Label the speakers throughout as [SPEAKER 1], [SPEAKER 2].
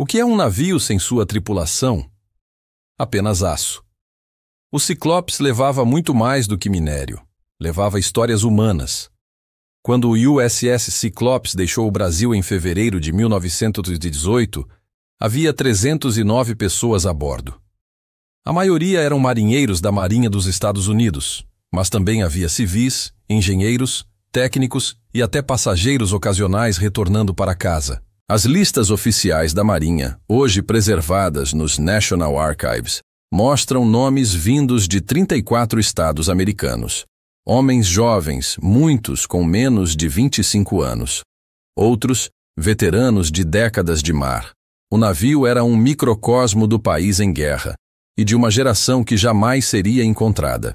[SPEAKER 1] O que é um navio sem sua tripulação? Apenas aço. O Cyclops levava muito mais do que minério. Levava histórias humanas. Quando o USS Cyclops deixou o Brasil em fevereiro de 1918, havia 309 pessoas a bordo. A maioria eram marinheiros da Marinha dos Estados Unidos, mas também havia civis, engenheiros, técnicos e até passageiros ocasionais retornando para casa. As listas oficiais da Marinha, hoje preservadas nos National Archives, mostram nomes vindos de 34 estados americanos. Homens jovens, muitos com menos de 25 anos. Outros, veteranos de décadas de mar. O navio era um microcosmo do país em guerra e de uma geração que jamais seria encontrada.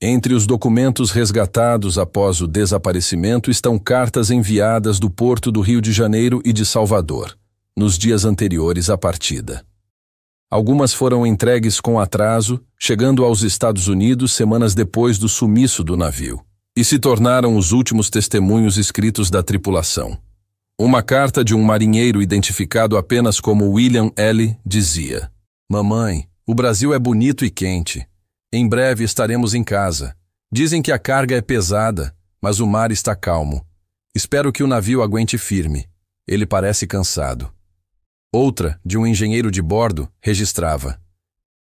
[SPEAKER 1] Entre os documentos resgatados após o desaparecimento estão cartas enviadas do porto do Rio de Janeiro e de Salvador, nos dias anteriores à partida. Algumas foram entregues com atraso, chegando aos Estados Unidos semanas depois do sumiço do navio, e se tornaram os últimos testemunhos escritos da tripulação. Uma carta de um marinheiro identificado apenas como William L. dizia: "Mamãe, o Brasil é bonito e quente. Em breve estaremos em casa. Dizem que a carga é pesada, mas o mar está calmo. Espero que o navio aguente firme. Ele parece cansado." Outra, de um engenheiro de bordo, registrava: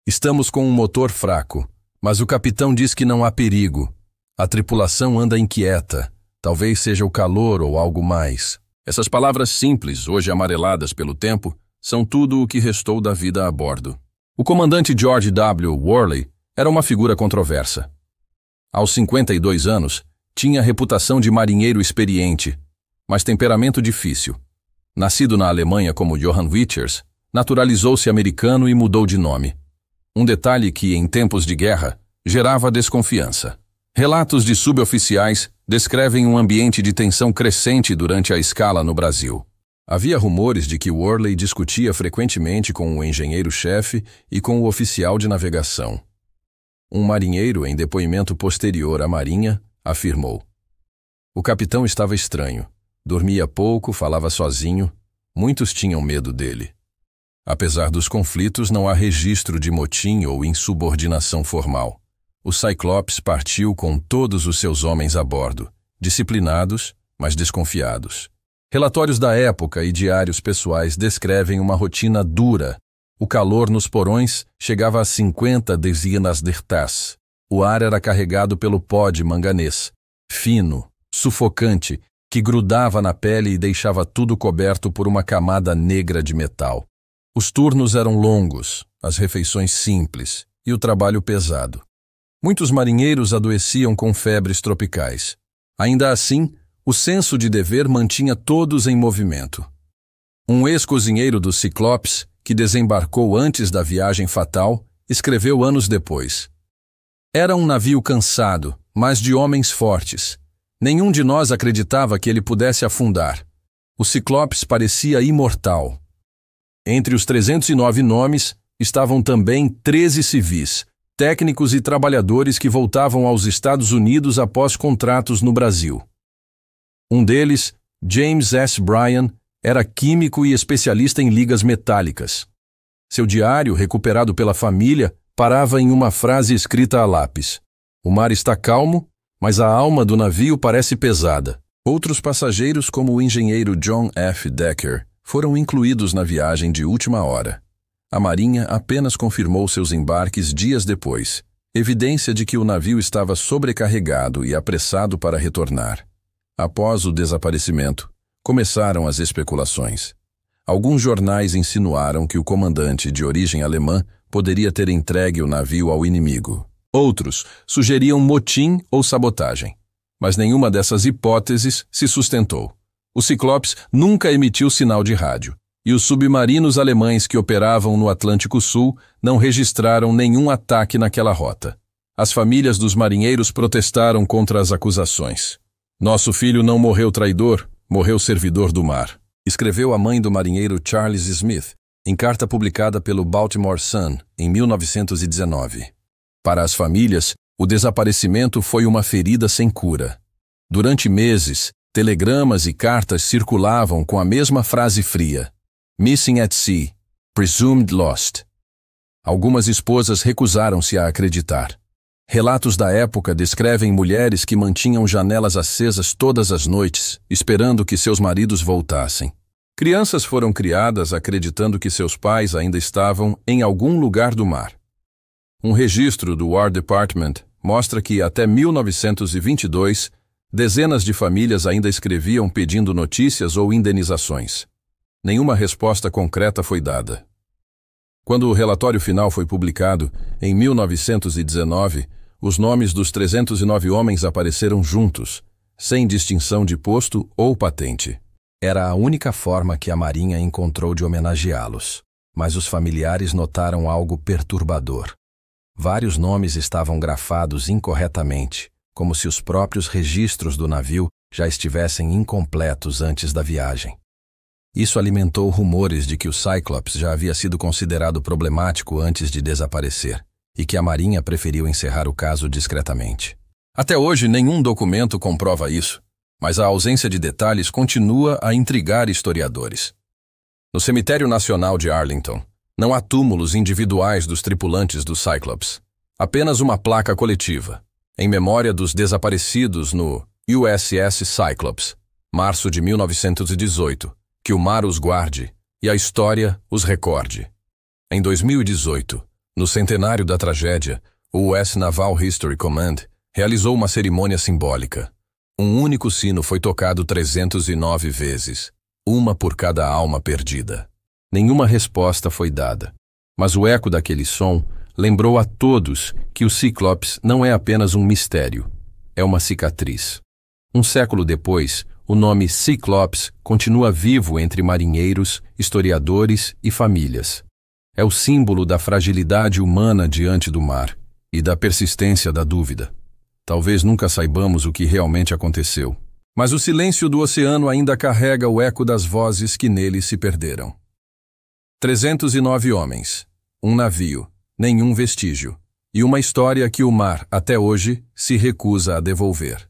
[SPEAKER 1] "Estamos com um motor fraco, mas o capitão diz que não há perigo. A tripulação anda inquieta. Talvez seja o calor ou algo mais." Essas palavras simples, hoje amareladas pelo tempo, são tudo o que restou da vida a bordo. O comandante George W. Worley era uma figura controversa. Aos 52 anos, tinha reputação de marinheiro experiente, mas temperamento difícil. Nascido na Alemanha como Johann Wichers, naturalizou-se americano e mudou de nome. Um detalhe que, em tempos de guerra, gerava desconfiança. Relatos de suboficiais descrevem um ambiente de tensão crescente durante a escala no Brasil. Havia rumores de que Worley discutia frequentemente com o engenheiro-chefe e com o oficial de navegação. Um marinheiro, em depoimento posterior à Marinha, afirmou: "O capitão estava estranho. Dormia pouco, falava sozinho. Muitos tinham medo dele." Apesar dos conflitos, não há registro de motim ou insubordinação formal. O Cyclops partiu com todos os seus homens a bordo, disciplinados, mas desconfiados. Relatórios da época e diários pessoais descrevem uma rotina dura. O calor nos porões chegava a 50 dezenas de tas. O ar era carregado pelo pó de manganês, fino, sufocante, que grudava na pele e deixava tudo coberto por uma camada negra de metal. Os turnos eram longos, as refeições simples e o trabalho pesado. Muitos marinheiros adoeciam com febres tropicais. Ainda assim, o senso de dever mantinha todos em movimento. Um ex-cozinheiro do Cyclops, que desembarcou antes da viagem fatal, escreveu anos depois: "Era um navio cansado, mas de homens fortes. Nenhum de nós acreditava que ele pudesse afundar. O Cyclops parecia imortal." Entre os 309 nomes estavam também 13 civis, técnicos e trabalhadores que voltavam aos Estados Unidos após contratos no Brasil. Um deles, James S. Bryan, era químico e especialista em ligas metálicas. Seu diário, recuperado pela família, parava em uma frase escrita a lápis: "O mar está calmo, mas a alma do navio parece pesada." Outros passageiros, como o engenheiro John F. Decker, foram incluídos na viagem de última hora. A Marinha apenas confirmou seus embarques dias depois, evidência de que o navio estava sobrecarregado e apressado para retornar. Após o desaparecimento, começaram as especulações. Alguns jornais insinuaram que o comandante, de origem alemã, poderia ter entregue o navio ao inimigo. Outros sugeriam motim ou sabotagem, mas nenhuma dessas hipóteses se sustentou. O Cyclops nunca emitiu sinal de rádio, e os submarinos alemães que operavam no Atlântico Sul não registraram nenhum ataque naquela rota. As famílias dos marinheiros protestaram contra as acusações. "Nosso filho não morreu traidor, morreu servidor do mar", escreveu a mãe do marinheiro Charles Smith, em carta publicada pelo Baltimore Sun, em 1919. Para as famílias, o desaparecimento foi uma ferida sem cura. Durante meses, telegramas e cartas circulavam com a mesma frase fria: "Missing at sea", Presumed Lost. Algumas esposas recusaram-se a acreditar. Relatos da época descrevem mulheres que mantinham janelas acesas todas as noites, esperando que seus maridos voltassem. Crianças foram criadas acreditando que seus pais ainda estavam em algum lugar do mar. Um registro do War Department mostra que, até 1922, dezenas de famílias ainda escreviam pedindo notícias ou indenizações. Nenhuma resposta concreta foi dada. Quando o relatório final foi publicado, em 1919, os nomes dos 309 homens apareceram juntos, sem distinção de posto ou patente. Era a única forma que a Marinha encontrou de homenageá-los, mas os familiares notaram algo perturbador. Vários nomes estavam grafados incorretamente, como se os próprios registros do navio já estivessem incompletos antes da viagem. Isso alimentou rumores de que o Cyclops já havia sido considerado problemático antes de desaparecer, e que a Marinha preferiu encerrar o caso discretamente. Até hoje, nenhum documento comprova isso, mas a ausência de detalhes continua a intrigar historiadores. No Cemitério Nacional de Arlington, não há túmulos individuais dos tripulantes do Cyclops, apenas uma placa coletiva, em memória dos desaparecidos no USS Cyclops, março de 1918, que o mar os guarde e a história os recorde. Em 2018, no centenário da tragédia, o US Naval History Command realizou uma cerimônia simbólica. Um único sino foi tocado 309 vezes, uma por cada alma perdida. Nenhuma resposta foi dada, mas o eco daquele som lembrou a todos que o Cyclops não é apenas um mistério, é uma cicatriz. Um século depois, o nome Cyclops continua vivo entre marinheiros, historiadores e famílias. É o símbolo da fragilidade humana diante do mar e da persistência da dúvida. Talvez nunca saibamos o que realmente aconteceu, mas o silêncio do oceano ainda carrega o eco das vozes que nele se perderam. 309 homens, um navio, nenhum vestígio, e uma história que o mar, até hoje, se recusa a devolver.